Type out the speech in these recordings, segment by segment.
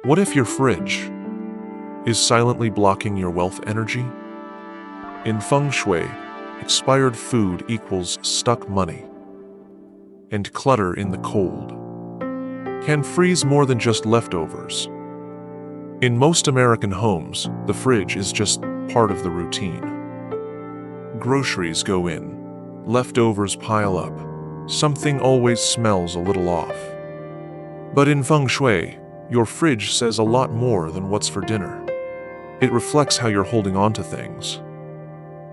What if your fridge is silently blocking your wealth energy? In Feng Shui, expired food equals stuck money, and clutter in the cold can freeze more than just leftovers. In most American homes, the fridge is just part of the routine. Groceries go in, leftovers pile up, something always smells a little off. But in Feng Shui, your fridge says a lot more than what's for dinner. It reflects how you're holding on to things.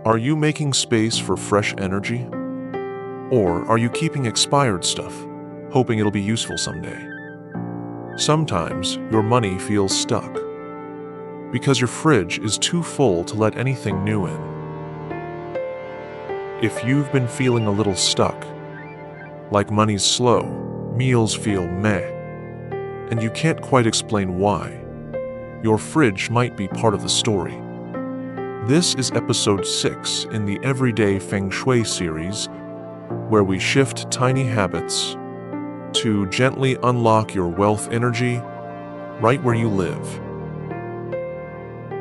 Are you making space for fresh energy? Or are you keeping expired stuff, hoping it'll be useful someday? Sometimes your money feels stuck because your fridge is too full to let anything new in. If you've been feeling a little stuck, like money's slow, meals feel meh, and you can't quite explain why, your fridge might be part of the story. This is episode 6 in the Everyday Feng Shui series, where we shift tiny habits to gently unlock your wealth energy right where you live.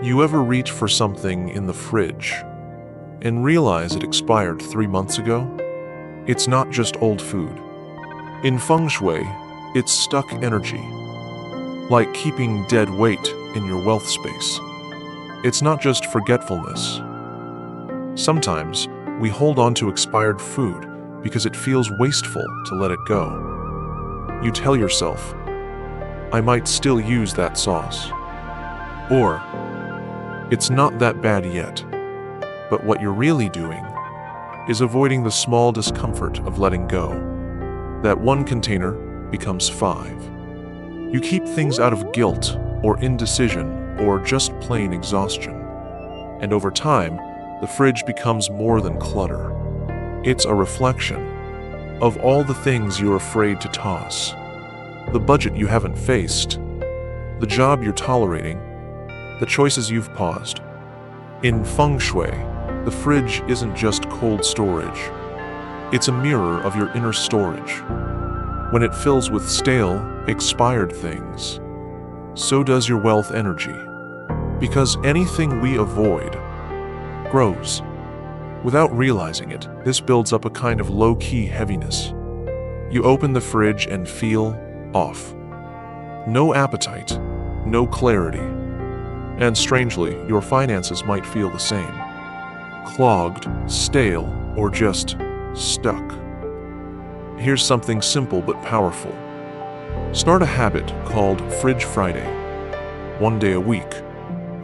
You ever reach for something in the fridge and realize it expired 3 months ago? It's not just old food. In Feng Shui, it's stuck energy, like keeping dead weight in your wealth space. It's not just forgetfulness. Sometimes we hold on to expired food because it feels wasteful to let it go. You tell yourself, I might still use that sauce. Or, it's not that bad yet. But what you're really doing is avoiding the small discomfort of letting go. That one container becomes 5. You keep things out of guilt or indecision or just plain exhaustion. And over time, the fridge becomes more than clutter. It's a reflection of all the things you're afraid to toss, the budget you haven't faced, the job you're tolerating, the choices you've paused. In Feng Shui, the fridge isn't just cold storage. It's a mirror of your inner storage. When it fills with stale, expired things, so does your wealth energy. Because anything we avoid grows. Without realizing it, this builds up a kind of low-key heaviness. You open the fridge and feel off. No appetite, no clarity. And strangely, your finances might feel the same. Clogged, stale, or just stuck. Here's something simple but powerful. Start a habit called Fridge Friday. 1 day a week,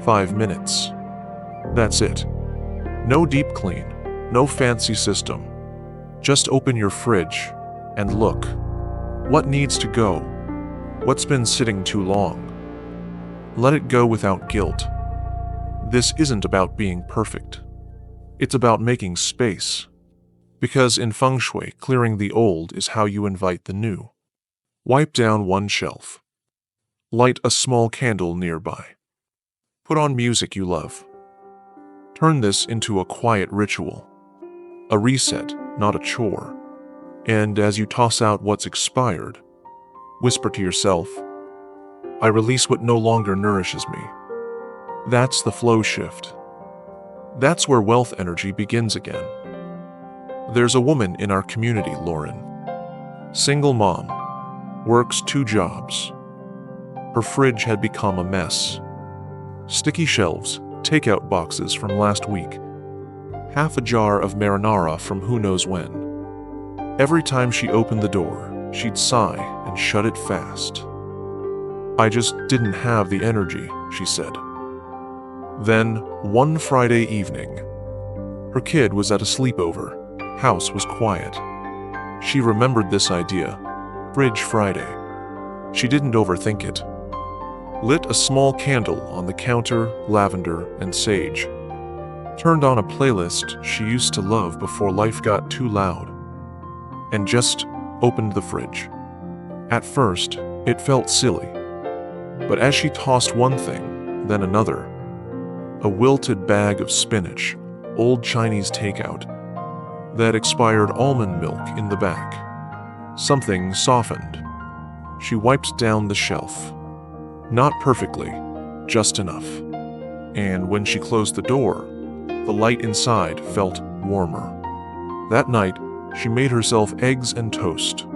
5 minutes. That's it. No deep clean, no fancy system. Just open your fridge and look. What needs to go? What's been sitting too long? Let it go without guilt. This isn't about being perfect. It's about making space. Because in Feng Shui, clearing the old is how you invite the new. Wipe down one shelf. Light a small candle nearby. Put on music you love. Turn this into a quiet ritual. A reset, not a chore. And as you toss out what's expired, whisper to yourself, I release what no longer nourishes me. That's the flow shift. That's where wealth energy begins again. There's a woman in our community, Lauren. Single mom, works 2 jobs. Her fridge had become a mess. Sticky shelves, takeout boxes from last week, half a jar of marinara from who knows when. Every time she opened the door, she'd sigh and shut it fast. I just didn't have the energy, she said. Then, one Friday evening, her kid was at a sleepover. House was quiet. She remembered this idea, Fridge Friday. She didn't overthink it. Lit a small candle on the counter, lavender and sage. Turned on a playlist she used to love before life got too loud. And just opened the fridge. At first, it felt silly. But as she tossed one thing, then another, a wilted bag of spinach, old Chinese takeout, that expired almond milk in the back. Something softened. She wiped down the shelf. Not perfectly, just enough. And when she closed the door, the light inside felt warmer. That night, she made herself eggs and toast.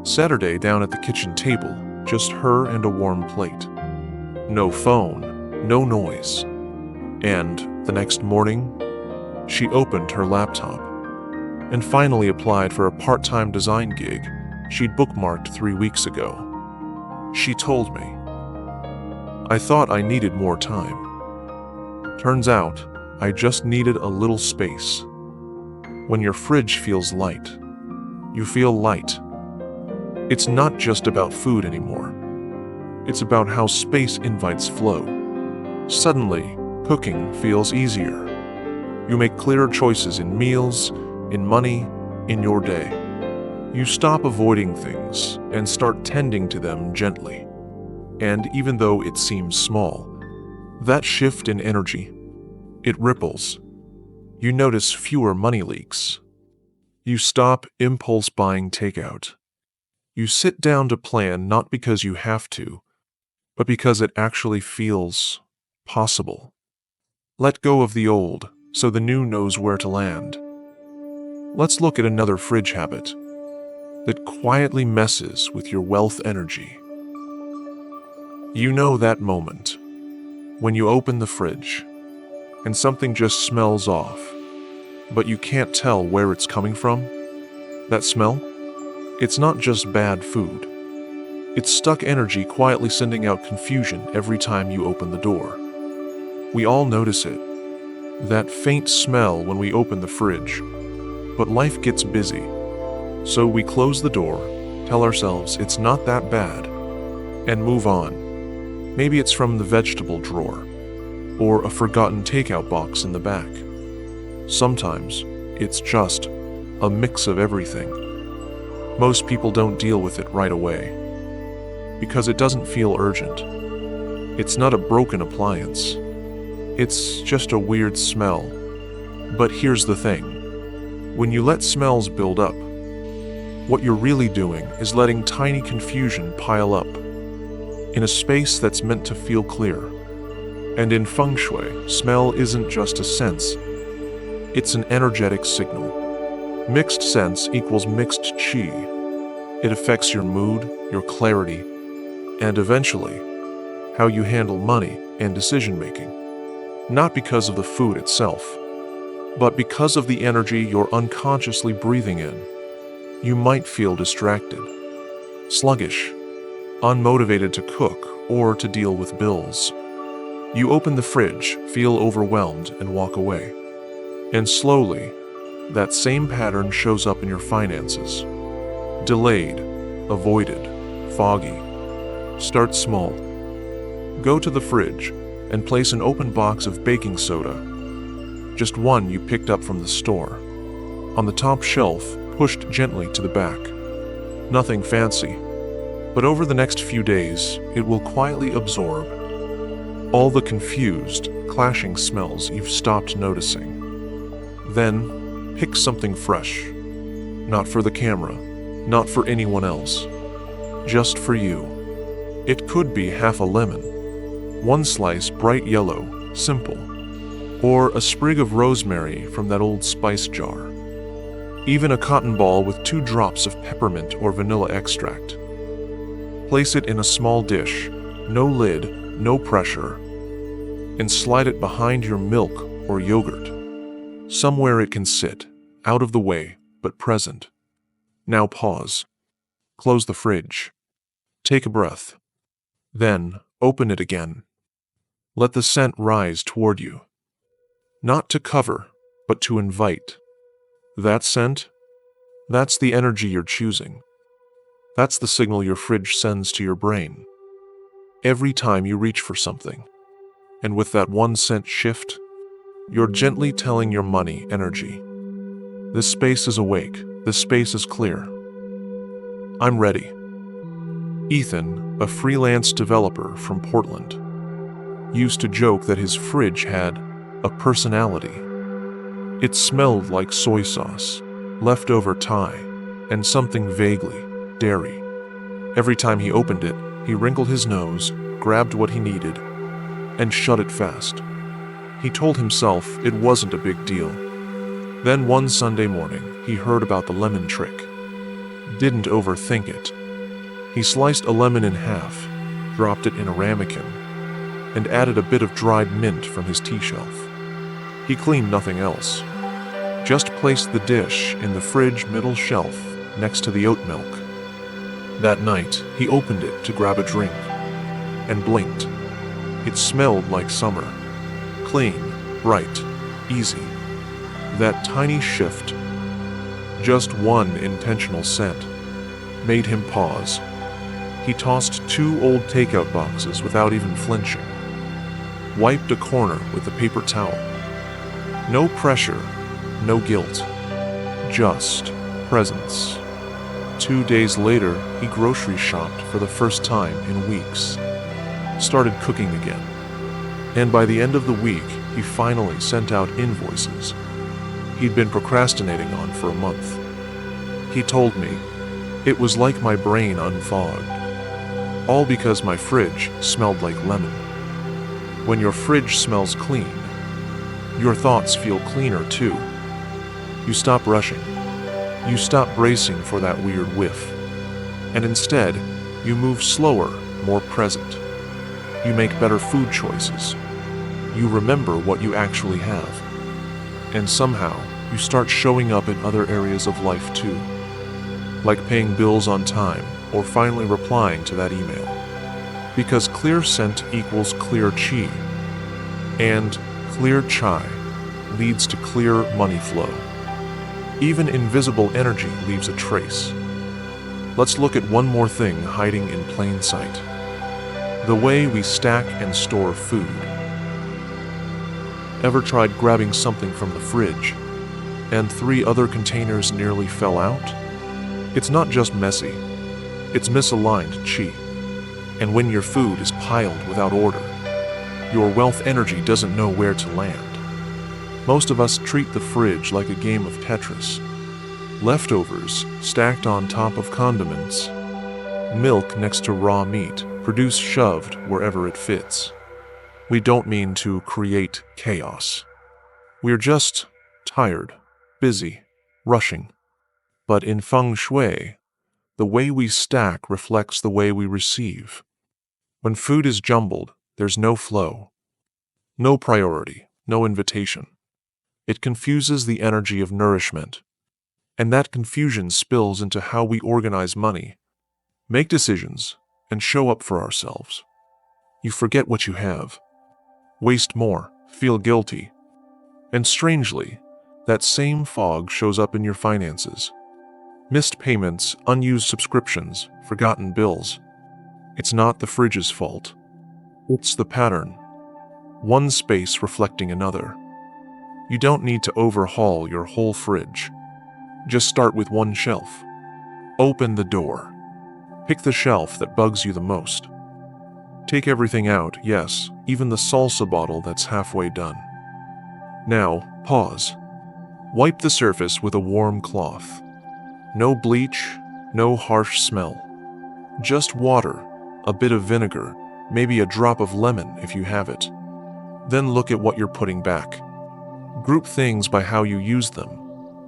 Saturday down at the kitchen table, just her and a warm plate. No phone, no noise. And the next morning, she opened her laptop and finally applied for a part-time design gig she'd bookmarked 3 weeks ago. She told me, "I thought I needed more time. Turns out, I just needed a little space." When your fridge feels light, you feel light. It's not just about food anymore. It's about how space invites flow. Suddenly, cooking feels easier. You make clearer choices in meals, in money, in your day. You stop avoiding things and start tending to them gently. And even though it seems small, that shift in energy, it ripples. You notice fewer money leaks. You stop impulse buying takeout. You sit down to plan not because you have to, but because it actually feels possible. Let go of the old so the new knows where to land. Let's look at another fridge habit that quietly messes with your wealth energy. You know that moment when you open the fridge and something just smells off, but you can't tell where it's coming from? That smell? It's not just bad food. It's stuck energy quietly sending out confusion every time you open the door. We all notice it. That faint smell when we open the fridge. But life gets busy. So we close the door, tell ourselves it's not that bad, and move on. Maybe it's from the vegetable drawer, or a forgotten takeout box in the back. Sometimes it's just a mix of everything. Most people don't deal with it right away, because it doesn't feel urgent. It's not a broken appliance. It's just a weird smell. But here's the thing. When you let smells build up, what you're really doing is letting tiny confusion pile up in a space that's meant to feel clear. And in Feng Shui, smell isn't just a sense. It's an energetic signal. Mixed sense equals mixed qi. It affects your mood, your clarity, and eventually, how you handle money and decision-making. Not because of the food itself, but because of the energy you're unconsciously breathing in. You might feel distracted, sluggish, unmotivated to cook or to deal with bills. You open the fridge, feel overwhelmed, and walk away. And slowly, that same pattern shows up in your finances. Delayed, avoided, foggy. Start small. Go to the fridge and place an open box of baking soda. Just one you picked up from the store. On the top shelf, pushed gently to the back. Nothing fancy, but over the next few days, it will quietly absorb all the confused, clashing smells you've stopped noticing. Then, pick something fresh. Not for the camera, not for anyone else. Just for you. It could be half a lemon, one slice bright yellow, simple, or a sprig of rosemary from that old spice jar. Even a cotton ball with 2 drops of peppermint or vanilla extract. Place it in a small dish, no lid, no pressure, and slide it behind your milk or yogurt. Somewhere it can sit, out of the way, but present. Now pause. Close the fridge. Take a breath. Then, open it again. Let the scent rise toward you. Not to cover, but to invite. That scent? That's the energy you're choosing. That's the signal your fridge sends to your brain. Every time you reach for something. And with that one scent shift, you're gently telling your money energy. This space is awake. This space is clear. I'm ready. Ethan, a freelance developer from Portland, used to joke that his fridge had a personality. It smelled like soy sauce, leftover Thai, and something vaguely dairy. Every time he opened it, he wrinkled his nose, grabbed what he needed, and shut it fast. He told himself it wasn't a big deal. Then one Sunday morning, he heard about the lemon trick. Didn't overthink it. He sliced a lemon in half, dropped it in a ramekin, and added a bit of dried mint from his tea shelf. He cleaned nothing else. Just placed the dish in the fridge middle shelf next to the oat milk. That night, he opened it to grab a drink, and blinked. It smelled like summer. Clean, bright, easy. That tiny shift, just one intentional scent, made him pause. He tossed 2 old takeout boxes without even flinching. Wiped a corner with a paper towel. No pressure, no guilt. Just presence. 2 days later, he grocery shopped for the first time in weeks. Started cooking again. And by the end of the week, he finally sent out invoices he'd been procrastinating on for a month. He told me, it was like my brain unfogged. All because my fridge smelled like lemon. When your fridge smells clean, your thoughts feel cleaner too. You stop rushing. You stop bracing for that weird whiff. And instead, you move slower, more present. You make better food choices. You remember what you actually have. And somehow, you start showing up in other areas of life too. Like paying bills on time, or finally replying to that email. Because clear scent equals clear chi, and clear chai leads to clear money flow. Even invisible energy leaves a trace. Let's look at one more thing hiding in plain sight. The way we stack and store food. Ever tried grabbing something from the fridge, and 3 other containers nearly fell out? It's not just messy, it's misaligned chi. And when your food is piled without order, your wealth energy doesn't know where to land. Most of us treat the fridge like a game of Tetris. Leftovers stacked on top of condiments, milk next to raw meat, produce shoved wherever it fits. We don't mean to create chaos. We're just tired, busy, rushing. But in Feng Shui, the way we stack reflects the way we receive. When food is jumbled, there's no flow, no priority, no invitation. It confuses the energy of nourishment, and that confusion spills into how we organize money, make decisions, and show up for ourselves. You forget what you have, waste more, feel guilty, and strangely, that same fog shows up in your finances. Missed payments, unused subscriptions, forgotten bills. It's not the fridge's fault. It's the pattern. One space reflecting another. You don't need to overhaul your whole fridge. Just start with one shelf. Open the door. Pick the shelf that bugs you the most. Take everything out, yes, even the salsa bottle that's halfway done. Now, pause. Wipe the surface with a warm cloth. No bleach, no harsh smell. Just water, a bit of vinegar, maybe a drop of lemon if you have it. Then look at what you're putting back. Group things by how you use them,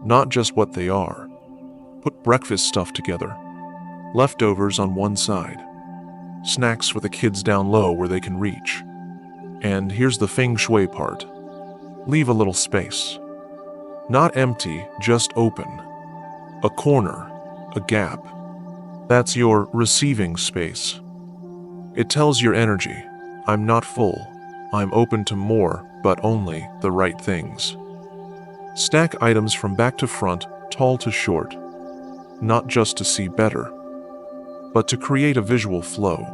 not just what they are. Put breakfast stuff together. Leftovers on one side. Snacks for the kids down low where they can reach. And here's the Feng Shui part. Leave a little space. Not empty, just open. A corner, a gap. That's your receiving space. It tells your energy, I'm not full, I'm open to more, but only the right things. Stack items from back to front, tall to short. Not just to see better, but to create a visual flow.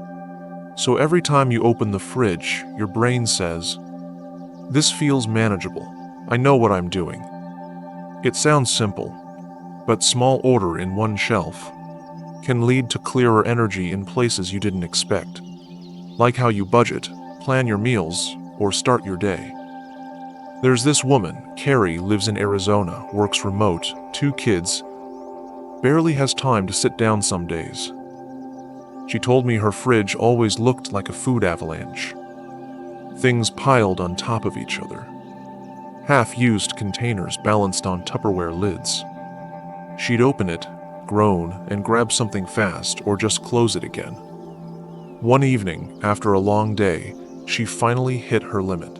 So every time you open the fridge, your brain says, this feels manageable. I know what I'm doing. It sounds simple, but small order in one shelf can lead to clearer energy in places you didn't expect. Like how you budget, plan your meals, or start your day. There's this woman, Carrie, lives in Arizona, works remote, 2 kids, barely has time to sit down some days. She told me her fridge always looked like a food avalanche. Things piled on top of each other. Half-used containers balanced on Tupperware lids. She'd open it, groan, and grab something fast or just close it again. One evening, after a long day, she finally hit her limit.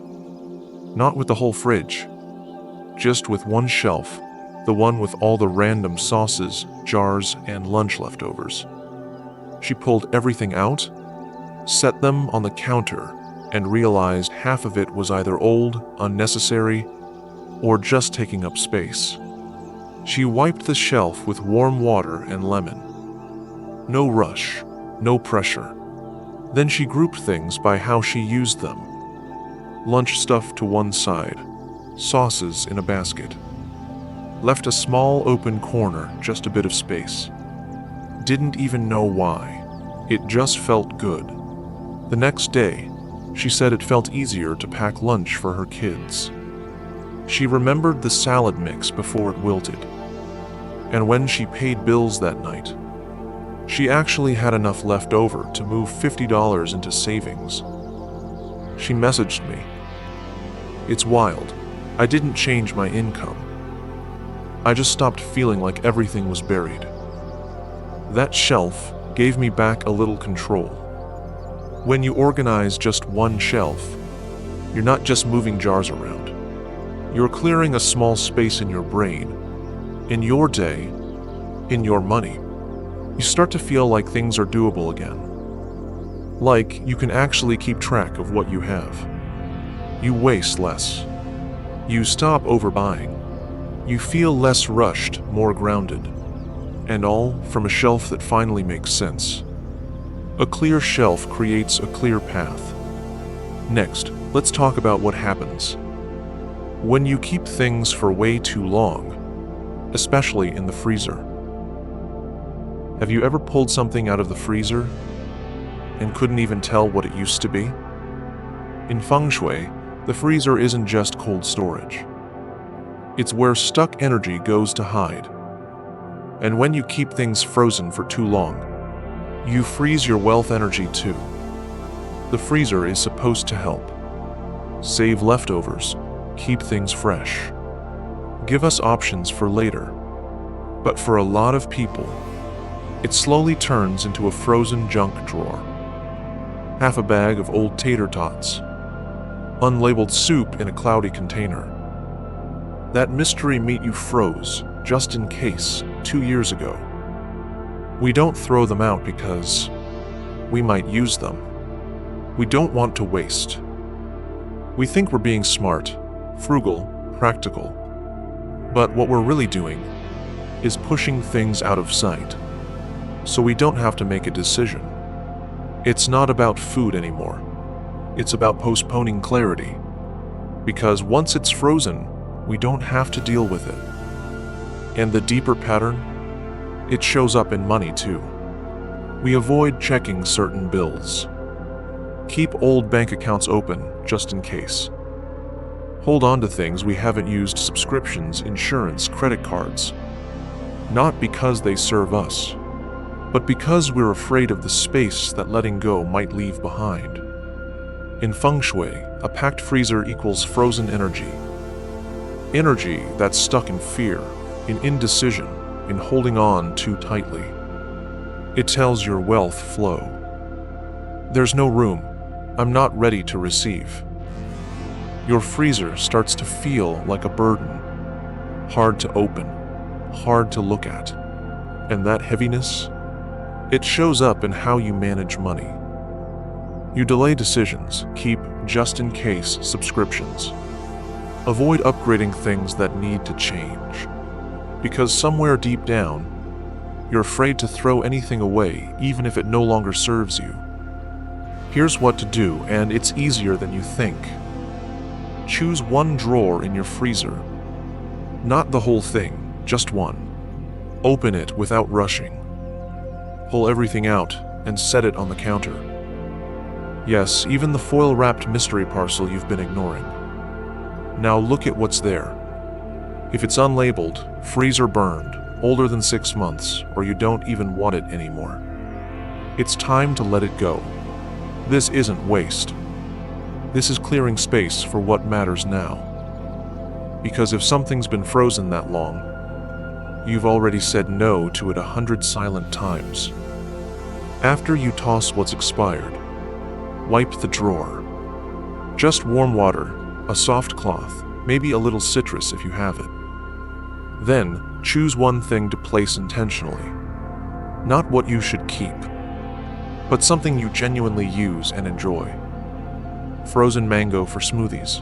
Not with the whole fridge, just with one shelf, the one with all the random sauces, jars, and lunch leftovers. She pulled everything out, set them on the counter, and realized half of it was either old, unnecessary, or just taking up space. She wiped the shelf with warm water and lemon. No rush, no pressure. Then she grouped things by how she used them. Lunch stuff to one side, sauces in a basket. Left a small open corner, just a bit of space. Didn't even know why. It just felt good. The next day, she said it felt easier to pack lunch for her kids. She remembered the salad mix before it wilted. And when she paid bills that night, she actually had enough left over to move $50 into savings. She messaged me. It's wild. I didn't change my income. I just stopped feeling like everything was buried. That shelf gave me back a little control. When you organize just one shelf, you're not just moving jars around. You're clearing a small space in your brain, in your day, in your money. You start to feel like things are doable again. Like you can actually keep track of what you have. You waste less. You stop overbuying. You feel less rushed, more grounded. And all from a shelf that finally makes sense. A clear shelf creates a clear path. Next, let's talk about what happens when you keep things for way too long, especially in the freezer. Have you ever pulled something out of the freezer and couldn't even tell what it used to be? In Feng Shui, the freezer isn't just cold storage. It's where stuck energy goes to hide. And when you keep things frozen for too long, you freeze your wealth energy too. The freezer is supposed to help. Save leftovers, keep things fresh. Give us options for later. But for a lot of people, it slowly turns into a frozen junk drawer. Half a bag of old tater tots. Unlabeled soup in a cloudy container. That mystery meat you froze, just in case, 2 years ago. We don't throw them out because we might use them. We don't want to waste. We think we're being smart, frugal, practical. But what we're really doing is pushing things out of sight, so we don't have to make a decision. It's not about food anymore. It's about postponing clarity. Because once it's frozen, we don't have to deal with it. And the deeper pattern, it shows up in money too. We avoid checking certain bills. Keep old bank accounts open, just in case. Hold on to things we haven't used: subscriptions, insurance, credit cards. Not because they serve us, but because we're afraid of the space that letting go might leave behind. In Feng Shui, a packed freezer equals frozen energy. Energy that's stuck in fear, in indecision, in holding on too tightly. It tells your wealth flow. There's no room. I'm not ready to receive. Your freezer starts to feel like a burden. Hard to open, hard to look at. And that heaviness, it shows up in how you manage money. You delay decisions, keep just-in-case subscriptions. Avoid upgrading things that need to change. Because somewhere deep down, you're afraid to throw anything away, even if it no longer serves you. Here's what to do, and it's easier than you think. Choose one drawer in your freezer. Not the whole thing, just one. Open it without rushing. Pull everything out and set it on the counter. Yes, even the foil-wrapped mystery parcel you've been ignoring. Now look at what's there. If it's unlabeled, freezer burned, older than 6 months, or you don't even want it anymore, It's time to let it go. This isn't waste. This is clearing space for what matters now. Because if something's been frozen that long, you've already said no to it 100 silent times. After you toss what's expired, wipe the drawer. Just warm water, a soft cloth, maybe a little citrus if you have it. Then, choose one thing to place intentionally. Not what you should keep, but something you genuinely use and enjoy. Frozen mango for smoothies.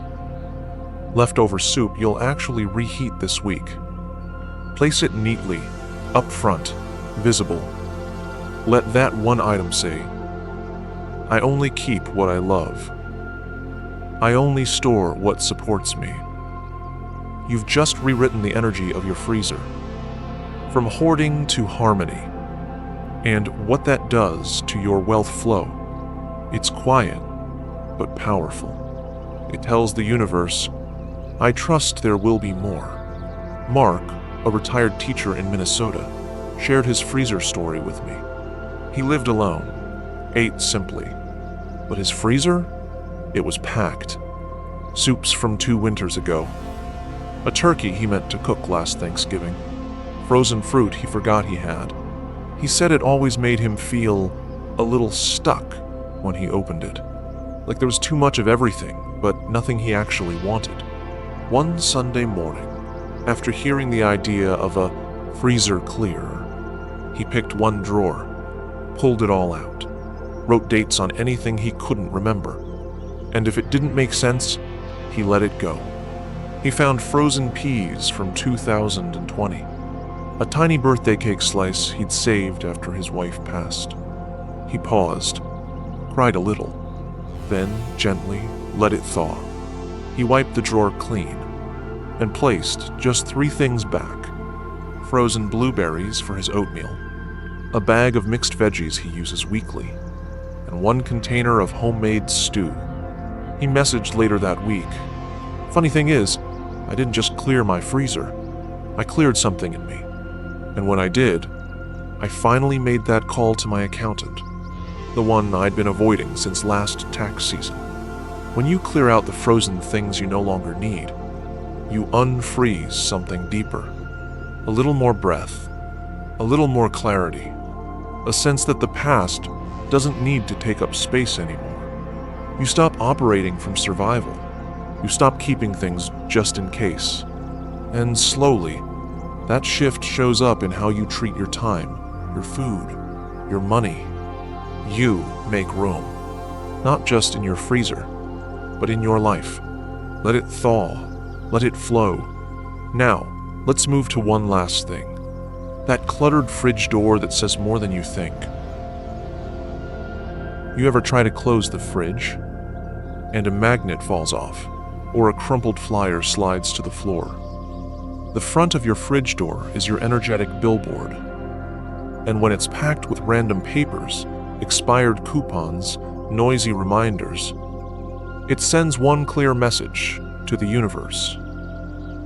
Leftover soup you'll actually reheat this week. Place it neatly, up front, visible. Let that one item say, I only keep what I love. I only store what supports me. You've just rewritten the energy of your freezer. From hoarding to harmony. And what that does to your wealth flow. It's quiet, but powerful. It tells the universe, I trust there will be more. Mark, a retired teacher in Minnesota, shared his freezer story with me. He lived alone, ate simply, but his freezer? It was packed. Soups from 2 winters ago. A turkey he meant to cook last Thanksgiving. Frozen fruit he forgot he had. He said it always made him feel a little stuck when he opened it. Like there was too much of everything, but nothing he actually wanted. One Sunday morning, after hearing the idea of a freezer clearer, he picked one drawer, pulled it all out, wrote dates on anything he couldn't remember, and if it didn't make sense, he let it go. He found frozen peas from 2020, a tiny birthday cake slice he'd saved after his wife passed. He paused, cried a little, then gently let it thaw. He wiped the drawer clean and placed just 3 things back. Frozen blueberries for his oatmeal, a bag of mixed veggies he uses weekly, and 1 container of homemade stew. He messaged later that week, funny thing is, I didn't just clear my freezer, I cleared something in me. And when I did, I finally made that call to my accountant, the one I'd been avoiding since last tax season. When you clear out the frozen things you no longer need, you unfreeze something deeper. A little more breath, a little more clarity, a sense that the past doesn't need to take up space anymore. You stop operating from survival. You stop keeping things just in case. And slowly, that shift shows up in how you treat your time, your food, your money. You make room. Not just in your freezer, but in your life. Let it thaw. Let it flow. Now, let's move to one last thing. That cluttered fridge door that says more than you think. You ever try to close the fridge, and a magnet falls off, or a crumpled flyer slides to the floor? The front of your fridge door is your energetic billboard. And when it's packed with random papers, expired coupons, noisy reminders, it sends one clear message to the universe.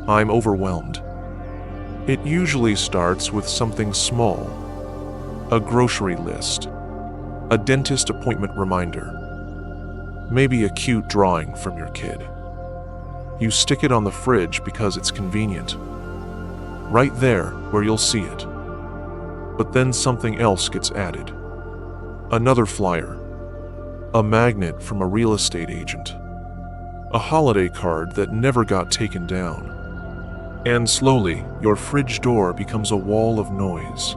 I'm overwhelmed. It usually starts with something small, a grocery list, a dentist appointment reminder, maybe a cute drawing from your kid. You stick it on the fridge because it's convenient, right there where you'll see it. But then something else gets added. Another flyer, a magnet from a real estate agent, a holiday card that never got taken down. And slowly, your fridge door becomes a wall of noise.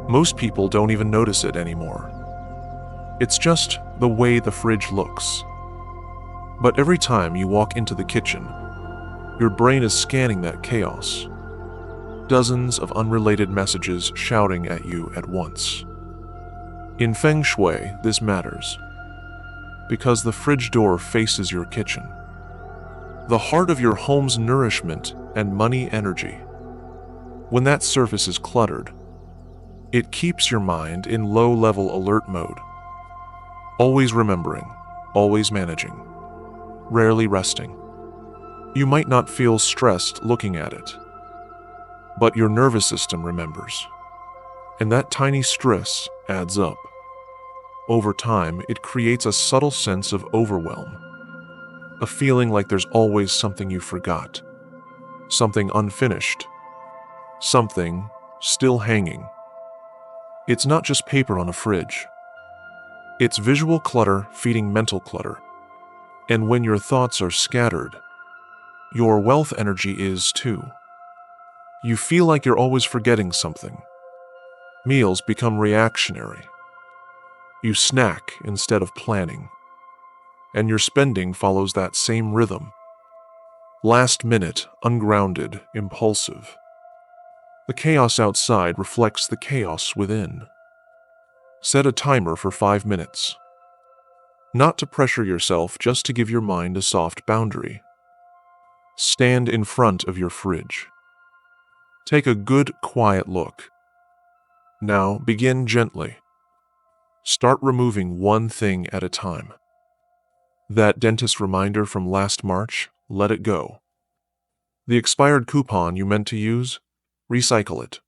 Most people don't even notice it anymore. It's just the way the fridge looks. But every time you walk into the kitchen, your brain is scanning that chaos. Dozens of unrelated messages shouting at you at once. In Feng Shui, this matters, because the fridge door faces your kitchen, the heart of your home's nourishment and money energy. When that surface is cluttered, it keeps your mind in low-level alert mode, always remembering, always managing, rarely resting. You might not feel stressed looking at it, but your nervous system remembers. And that tiny stress adds up. Over time, it creates a subtle sense of overwhelm, a feeling like there's always something you forgot, something unfinished, something still hanging. It's not just paper on a fridge. It's visual clutter feeding mental clutter. And when your thoughts are scattered, your wealth energy is too. You feel like you're always forgetting something. Meals become reactionary. You snack instead of planning. And your spending follows that same rhythm. Last minute, ungrounded, impulsive. The chaos outside reflects the chaos within. Set a timer for 5 minutes. Not to pressure yourself, just to give your mind a soft boundary. Stand in front of your fridge. Take a good, quiet look. Now begin gently. Start removing one thing at a time. That dentist reminder from last March, let it go. The expired coupon you meant to use, recycle it.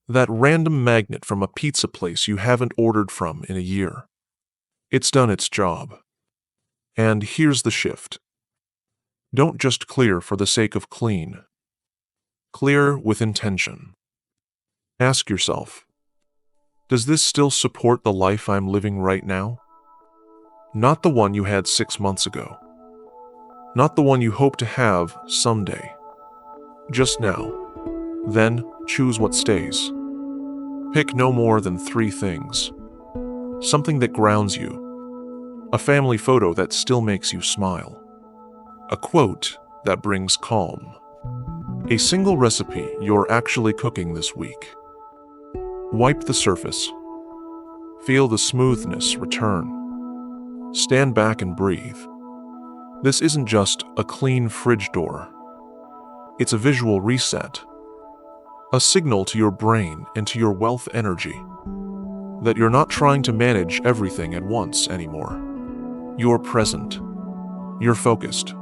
That random magnet from a pizza place you haven't ordered from in a year. It's done its job. And here's the shift. Don't just clear for the sake of clean. Clear with intention. Ask yourself, does this still support the life I'm living right now? Not the one you had 6 months ago. Not the one you hope to have someday. Just now. Then choose what stays. Pick no more than 3 things. Something that grounds you. A family photo that still makes you smile. A quote that brings calm. A single recipe you're actually cooking this week. Wipe the surface. Feel the smoothness return. Stand back and breathe. This isn't just a clean fridge door. It's a visual reset. A signal to your brain and to your wealth energy that you're not trying to manage everything at once anymore. You're present. You're focused.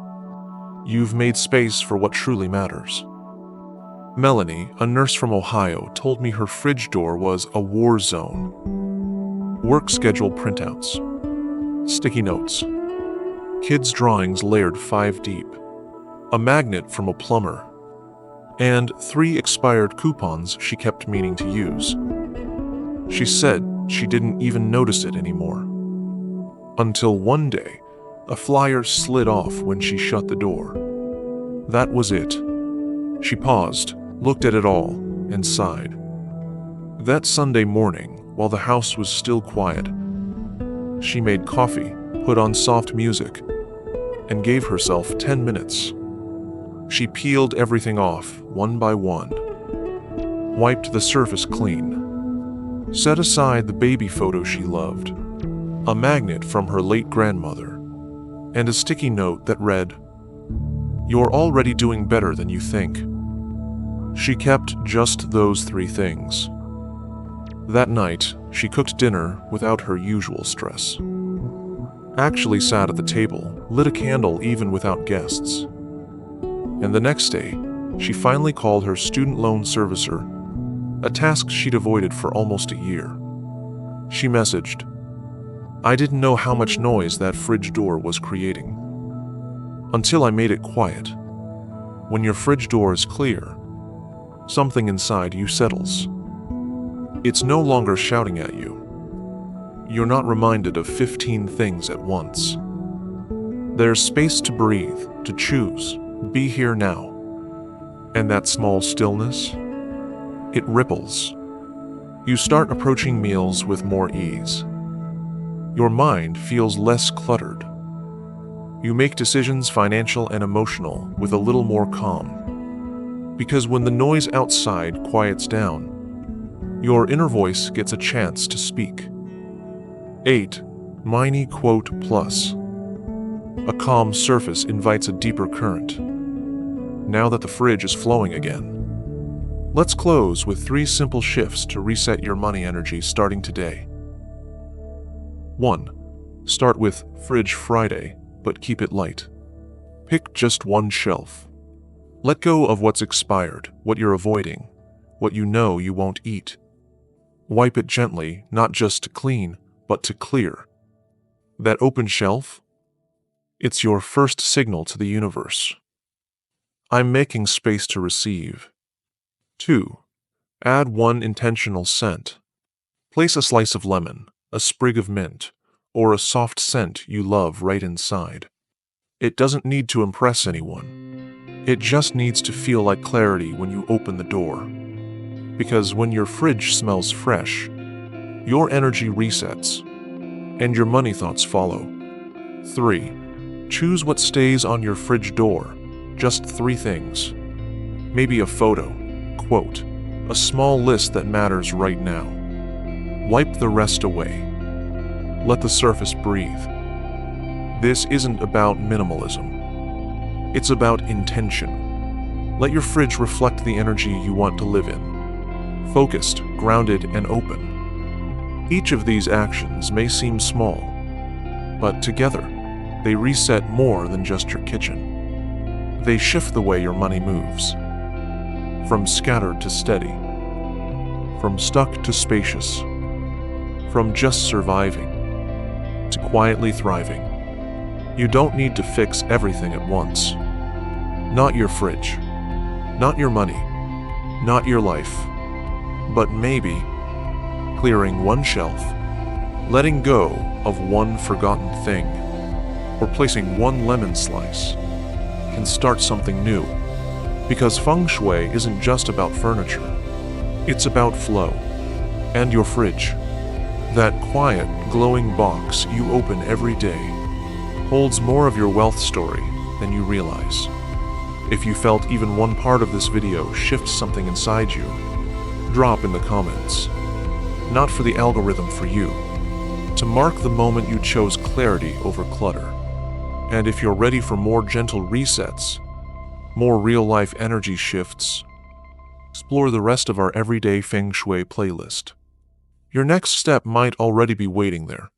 You've made space for what truly matters. Melanie, a nurse from Ohio, told me her fridge door was a war zone. Work schedule printouts, sticky notes, kids' drawings layered 5 deep, a magnet from a plumber, and 3 expired coupons she kept meaning to use. She said she didn't even notice it anymore. Until one day, a flyer slid off when she shut the door. That was it. She paused, looked at it all, and sighed. That Sunday morning, while the house was still quiet, she made coffee, put on soft music, and gave herself 10 minutes. She peeled everything off, one by one, wiped the surface clean, set aside the baby photo she loved, a magnet from her late grandmother, and a sticky note that read, "You're already doing better than you think." She kept just those 3 things. That night, she cooked dinner without her usual stress. Actually sat at the table, lit a candle even without guests. And the next day, she finally called her student loan servicer, a task she'd avoided for almost a year. She messaged, "I didn't know how much noise that fridge door was creating. Until I made it quiet. When your fridge door is clear, something inside you settles. It's no longer shouting at you. You're not reminded of 15 things at once. There's space to breathe, to choose, be here now. And that small stillness, it ripples. You start approaching meals with more ease. Your mind feels less cluttered. You make decisions, financial and emotional, with a little more calm. Because when the noise outside quiets down, your inner voice gets a chance to speak. 8. Mini quote plus. A calm surface invites a deeper current. Now that the fridge is flowing again, let's close with 3 simple shifts to reset your money energy starting today. 1. Start with Fridge Friday, but keep it light. Pick just one shelf. Let go of what's expired, what you're avoiding, what you know you won't eat. Wipe it gently, not just to clean, but to clear. That open shelf? It's your first signal to the universe. I'm making space to receive. 2. Add one intentional scent. Place a slice of lemon, a sprig of mint, or a soft scent you love right inside. It doesn't need to impress anyone. It just needs to feel like clarity when you open the door. Because when your fridge smells fresh, your energy resets, and your money thoughts follow. 3. Choose what stays on your fridge door. Just 3 things. Maybe a photo, quote, a small list that matters right now. Wipe the rest away. Let the surface breathe. This isn't about minimalism. It's about intention. Let your fridge reflect the energy you want to live in. Focused, grounded, and open. Each of these actions may seem small, but together, they reset more than just your kitchen. They shift the way your money moves. From scattered to steady. From stuck to spacious. From just surviving to quietly thriving. You don't need to fix everything at once. Not your fridge. Not your money. Not your life. But maybe clearing one shelf, letting go of one forgotten thing, or placing one lemon slice can start something new. Because Feng Shui isn't just about furniture. It's about flow. And your fridge, that quiet, glowing box you open every day, holds more of your wealth story than you realize. If you felt even one part of this video shift something inside you, drop in the comments. Not for the algorithm, for you, to mark the moment you chose clarity over clutter. And if you're ready for more gentle resets, more real-life energy shifts, explore the rest of our everyday Feng Shui playlist. Your next step might already be waiting there.